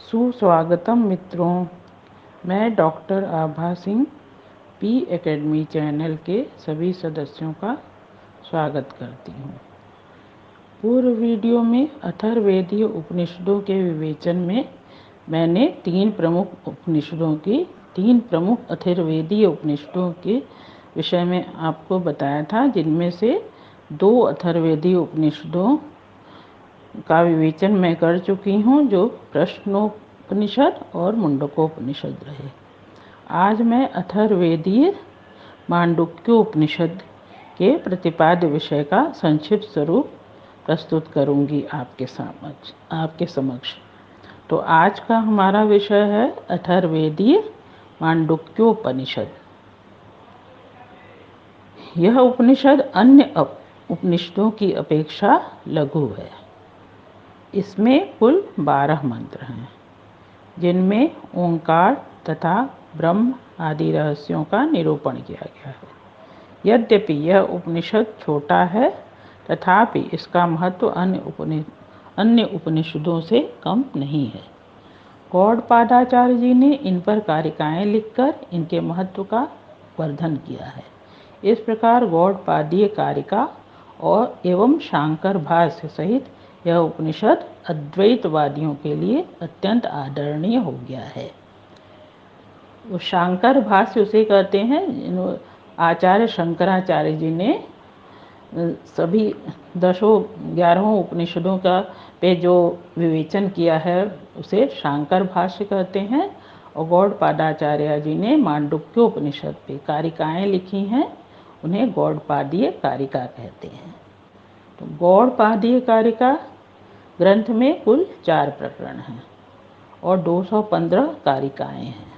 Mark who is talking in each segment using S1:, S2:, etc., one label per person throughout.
S1: सुस्वागतम मित्रों, मैं डॉक्टर आभा सिंह पी एकेडमी चैनल के सभी सदस्यों का स्वागत करती हूँ। पूर्व वीडियो में अथर्ववेदीय उपनिषदों के विवेचन में मैंने तीन प्रमुख अथर्ववेदीय उपनिषदों के विषय में आपको बताया था, जिनमें से 2 अथर्ववेदीय उपनिषदों का विवेचन मैं कर चुकी हूँ, जो प्रश्नोपनिषद और मुंडकोपनिषद रहे। आज मैं अथर्ववेदीय मांडुक्योपनिषद के प्रतिपाद्य विषय का संक्षिप्त स्वरूप प्रस्तुत करूँगी आपके समक्ष। तो आज का हमारा विषय है अथर्ववेदीय मांडुक्योपनिषद। यह उपनिषद अन्य उपनिषदों की अपेक्षा लघु है। इसमें कुल 12 मंत्र हैं, जिनमें ओंकार तथा ब्रह्म आदि रहस्यों का निरूपण किया गया है। यद्यपि यह उपनिषद छोटा है, तथापि इसका महत्व अन्य उपनिषदों से कम नहीं है। गौड़पादाचार्य जी ने इन पर कारिकाएं लिखकर इनके महत्व का वर्धन किया है। इस प्रकार गौड़पादीय कारिका और एवं शांकर भाष्य सहित यह उपनिषद अद्वैतवादियों के लिए अत्यंत आदरणीय हो गया है। वो शांकर भाष्य उसे कहते हैं, आचार्य शंकराचार्य जी ने सभी 11 उपनिषदों का पे जो विवेचन किया है उसे शांकर भाष्य कहते हैं। और गौड़पादाचार्य जी ने मांडुक्योपनिषद पे कारिकाएं लिखी हैं, उन्हें गौड़पादीय कारिका कहते हैं। तो गौड़पादीय कारिका ग्रंथ में कुल 4 प्रकरण हैं और 215 कारिकाएं हैं।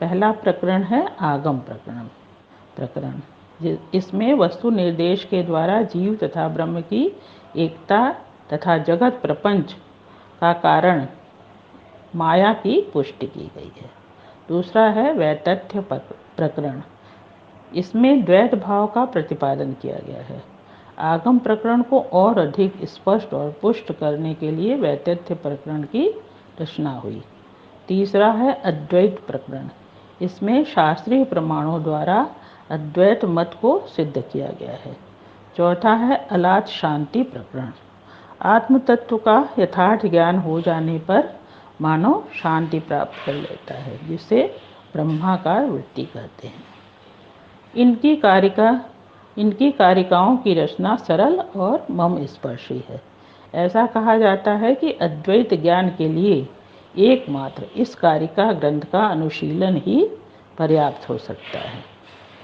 S1: पहला प्रकरण है आगम प्रकरण। इसमें वस्तु निर्देश के द्वारा जीव तथा ब्रह्म की एकता तथा जगत प्रपंच का कारण माया की पुष्टि की गई है। दूसरा है वैतथ्य प्रकरण। इसमें द्वैत भाव का प्रतिपादन किया गया है। आगम प्रकरण को और अधिक स्पष्ट और पुष्ट करने के लिए वैतथ्य प्रकरण की रचना हुई। तीसरा है अद्वैत प्रकरण। इसमें शास्त्रीय प्रमाणों द्वारा अद्वैत मत को सिद्ध किया गया है। चौथा है अलात शांति प्रकरण। आत्म तत्व का यथार्थ ज्ञान हो जाने पर मानव शांति प्राप्त कर लेता है, जिसे ब्रह्माकार वृत्ति कहते हैं। इनकी कारिकाओं की रचना सरल और मम स्पर्शी है। ऐसा कहा जाता है कि अद्वैत ज्ञान के लिए एकमात्र इस कारिका ग्रंथ का अनुशीलन ही पर्याप्त हो सकता है।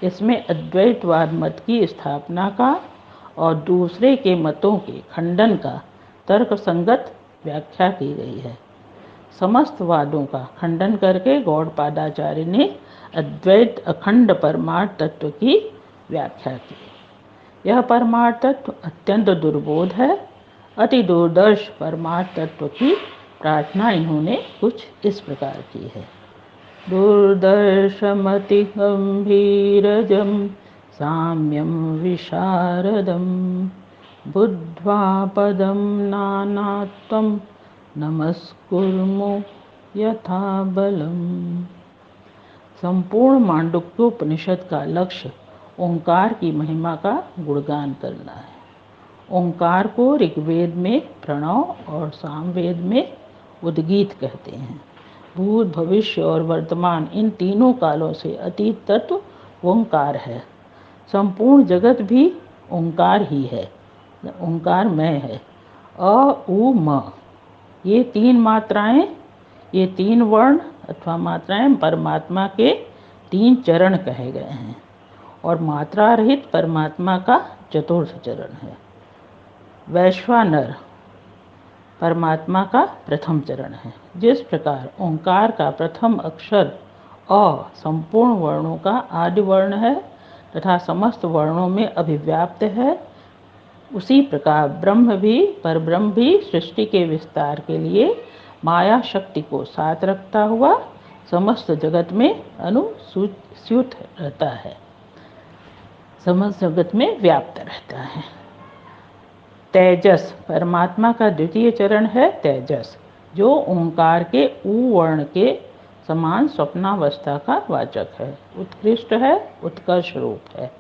S1: इसमें अद्वैतवाद मत की स्थापना का और दूसरे के मतों के खंडन का तर्कसंगत व्याख्या की गई है। समस्त वादों का खंडन करके गौड़पादाचार्य ने अद्वैत अखंड परमार्थ तत्व की व्याख्या की। यह परमार्थ तत्व अत्यंत दुर्बोध है। अति दुर्दर्श परमार्थ तत्व की प्रार्थना इन्होंने कुछ इस प्रकार की है। दुर्दर्शमति गंभीरजं साम्यं विशारदं बुद्ध्वा पदं नानात्वं नमस्कुर्मो यथा बलम्। संपूर्ण मांडुक्योपनिषद का लक्ष्य ओंकार की महिमा का गुणगान करना है। ओंकार को ऋग्वेद में प्रणव और सामवेद में उद्गीत कहते हैं। भूत, भविष्य और वर्तमान इन तीनों कालों से अतीत तत्व ओंकार है। संपूर्ण जगत भी ओंकार ही है, ओंकार में है। अ, उ, म ये 3 मात्राएं, ये 3 वर्ण अथवा मात्राएं परमात्मा के 3 चरण कहे गए हैं और मात्रा रहित परमात्मा का चतुर्थ चरण है। वैश्वानर परमात्मा का प्रथम चरण है। जिस प्रकार ओंकार का प्रथम अक्षर अ संपूर्ण वर्णों का आदि वर्ण है तथा समस्त वर्णों में अभिव्याप्त है, उसी प्रकार परब्रह्म भी सृष्टि के विस्तार के लिए माया शक्ति को साथ रखता हुआ समस्त जगत में अनुस्यूत रहता है, समस्त जगत में व्याप्त रहता है। तेजस परमात्मा का द्वितीय चरण है तेजस। जो ओंकार के ऊ वर्ण के समान स्वप्नावस्था का वाचक है, उत्कृष्ट है, उत्कर्ष रूप है।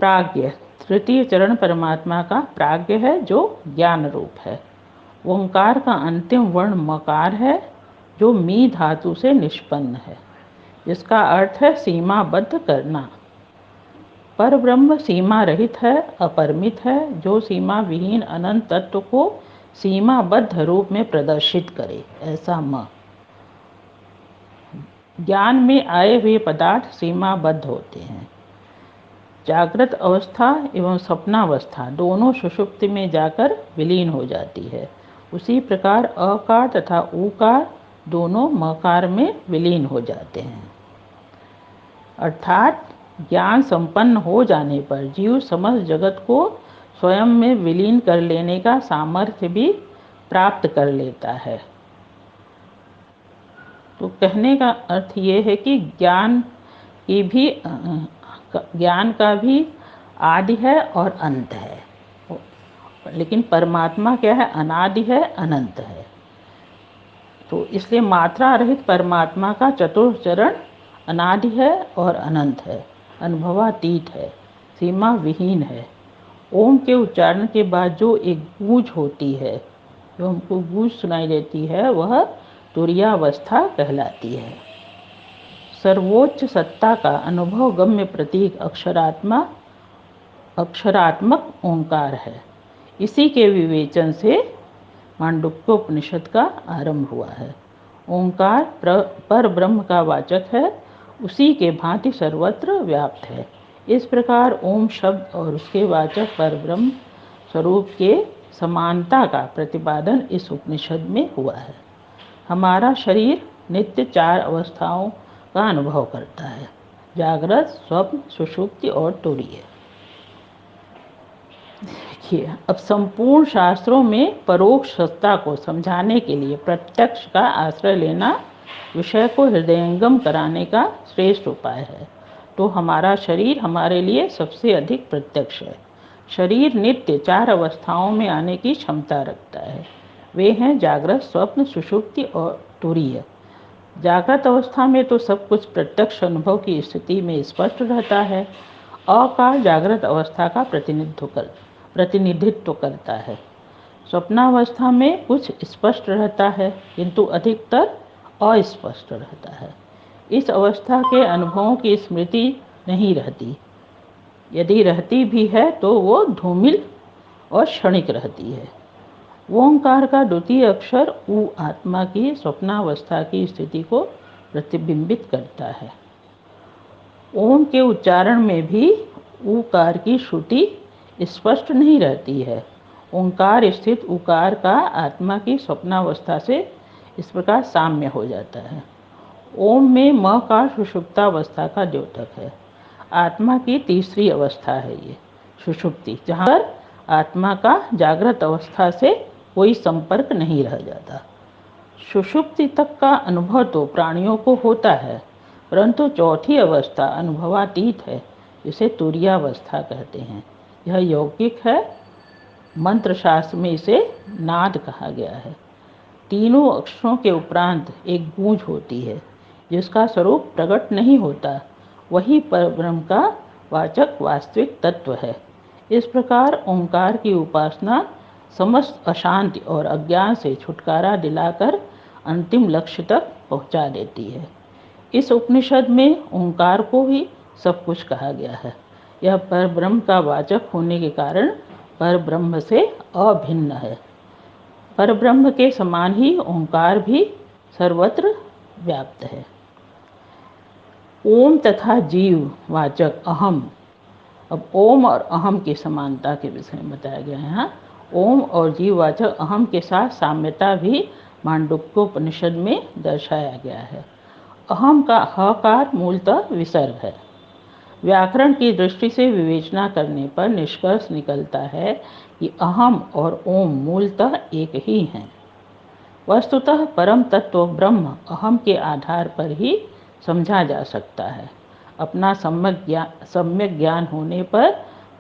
S1: प्राज्ञ, तृतीय चरण परमात्मा का प्राज्ञ है जो ज्ञान रूप है। ओंकार का अंतिम वर्ण मकार है जो मी धातु से निष्पन्न है, जिसका अर्थ है सीमाबद्ध करना। पर ब्रह्म सीमा रहित है, अपरिमित है, जो सीमा विहीन अनंत तत्व को सीमाबद्ध रूप में प्रदर्शित करे, ऐसा म। ज्ञान में आए हुए पदार्थ सीमाबद्ध होते हैं। जागृत अवस्था एवं स्वप्नावस्था दोनों सुषुप्ति में जाकर विलीन हो जाती है। उसी प्रकार अकार तथा ऊकार दोनों मकार में विलीन हो जाते हैं। अर्थात ज्ञान संपन्न हो जाने पर जीव समस्त जगत को स्वयं में विलीन कर लेने का सामर्थ्य भी प्राप्त कर लेता है। तो कहने का अर्थ ये है कि ज्ञान का भी आदि है और अंत है, लेकिन परमात्मा क्या है? अनादि है, अनंत है। तो इसलिए मात्रा रहित परमात्मा का चतुर्थ चरण अनादि है और अनंत है, अनुभवातीत है, सीमा विहीन है। ओम के उच्चारण के बाद जो एक गूंज होती है, जो हमको गूंज सुनाई देती है, वह तुरीयावस्था कहलाती है। सर्वोच्च सत्ता का अनुभव गम्य प्रतीक अक्षरात्मक ओंकार है। इसी के विवेचन से मांडुक्योपनिषद का आरंभ हुआ है। ओंकार पर ब्रह्म का वाचक है, उसी के भांति सर्वत्र व्याप्त है। इस प्रकार ओम शब्द और उसके वाचक पर ब्रह्म स्वरूप के समानता का प्रतिपादन इस उपनिषद में हुआ है। हमारा शरीर नित्य 4 अवस्थाओं का अनुभव करता है: जागृत, स्वप्न, सुषुप्ति और तुरीय। देखिए, अब संपूर्ण शास्त्रों में परोक्ष सत्ता को समझाने के लिए प्रत्यक्ष का आश्रय लेना विषय को हृदयंगम कराने का श्रेष्ठ उपाय है। तो हमारा शरीर हमारे लिए सबसे अधिक प्रत्यक्ष है। शरीर नित्य 4 अवस्थाओं में आने की क्षमता रखता है। वे हैं जागृत, स्वप्न, सुषुप्ति और तुरीय। जागृत अवस्था में तो सब कुछ प्रत्यक्ष अनुभव की स्थिति में स्पष्ट रहता है। अकाल जागृत अवस्था का प्रतिनिधित्व करता है। स्वप्नावस्था में कुछ स्पष्ट रहता है, किंतु अधिकतर अस्पष्ट रहता है। इस अवस्था के अनुभवों की स्मृति नहीं रहती। यदि रहती भी है तो वो धूमिल और क्षणिक रहती है। ओंकार का द्वितीय अक्षर ऊ आत्मा की स्वप्नावस्था की स्थिति को प्रतिबिंबित करता है। ओम के उच्चारण में भी ऊकार की श्रुति स्पष्ट नहीं रहती है। ओंकार स्थित उकार का आत्मा की स्वप्नावस्था से इस प्रकार साम्य हो जाता है। ओम में म का सुषुप्तावस्था का द्योतक है। आत्मा की तीसरी अवस्था है ये सुषुप्ति, जहाँ पर आत्मा का जागृत अवस्था से कोई संपर्क नहीं रह जाता। सुषुप्ति तक का अनुभव तो प्राणियों को होता है, परंतु चौथी अवस्था अनुभवातीत है, जिसे तुरीयावस्था कहते हैं। यह यौगिक है। मंत्र शास्त्र में इसे नाद कहा गया है। तीनों अक्षरों के उपरांत एक गूंज होती है, जिसका स्वरूप प्रकट नहीं होता। वही परब्रह्म का वाचक वास्तविक तत्व है। इस प्रकार ओंकार की उपासना समस्त अशांति और अज्ञान से छुटकारा दिलाकर अंतिम लक्ष्य तक पहुंचा देती है। इस उपनिषद में ओंकार को ही सब कुछ कहा गया है। यह परब्रह्म का वाचक होने के कारण परब्रह्म से अभिन्न है। परब्रह्म के समान ही ओंकार भी सर्वत्र व्याप्त है। ओम तथा जीव वाचक अहम। अब ओम और अहम की समानता के विषय में बताया गया है। हाँ, ओम और जीववाचक अहम के साथ साम्यता भी मांडुक्योपनिषद में दर्शाया गया है। अहम का हकार मूलतः विसर्ग है। व्याकरण की दृष्टि से विवेचना करने पर निष्कर्ष निकलता है कि अहम और ओम मूलतः एक ही हैं। वस्तुतः परम तत्व ब्रह्म अहम के आधार पर ही समझा जा सकता है। अपना सम्यक ज्ञान होने पर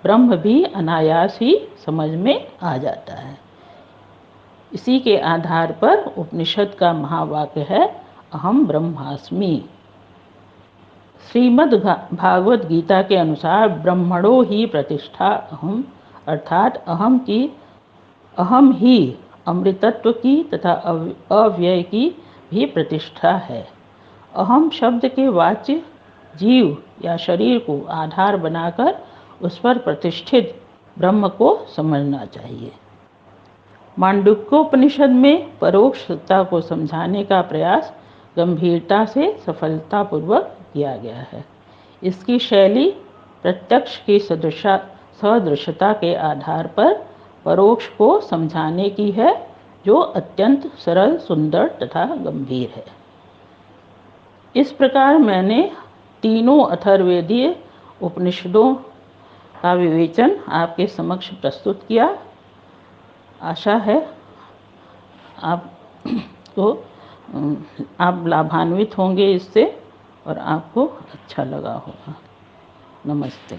S1: ब्रह्म भी अनायास ही समझ में आ जाता है। इसी के आधार पर उपनिषद का महावाक्य है अहम ब्रह्मास्मि। श्रीमद् भागवत गीता के अनुसार ब्रह्मणो ही प्रतिष्ठा अहम, अर्थात अहम ही अमृतत्व की तथा अव्यय की भी प्रतिष्ठा है। अहम शब्द के वाच्य जीव या शरीर को आधार बनाकर उस पर प्रतिष्ठित ब्रह्म को समझना चाहिए। मांडुक्योपनिषद में परोक्ष सत्ता को समझाने का प्रयास गंभीरता से सफलतापूर्वक किया गया है। इसकी शैली प्रत्यक्ष की सदृशता के आधार पर परोक्ष को समझाने की है, जो अत्यंत सरल, सुंदर तथा गंभीर है। इस प्रकार मैंने तीनों अथर्ववेदीय उपनिषदों का विवेचन आपके समक्ष प्रस्तुत किया। आशा है आप लाभान्वित होंगे इससे और आपको अच्छा लगा होगा। नमस्ते।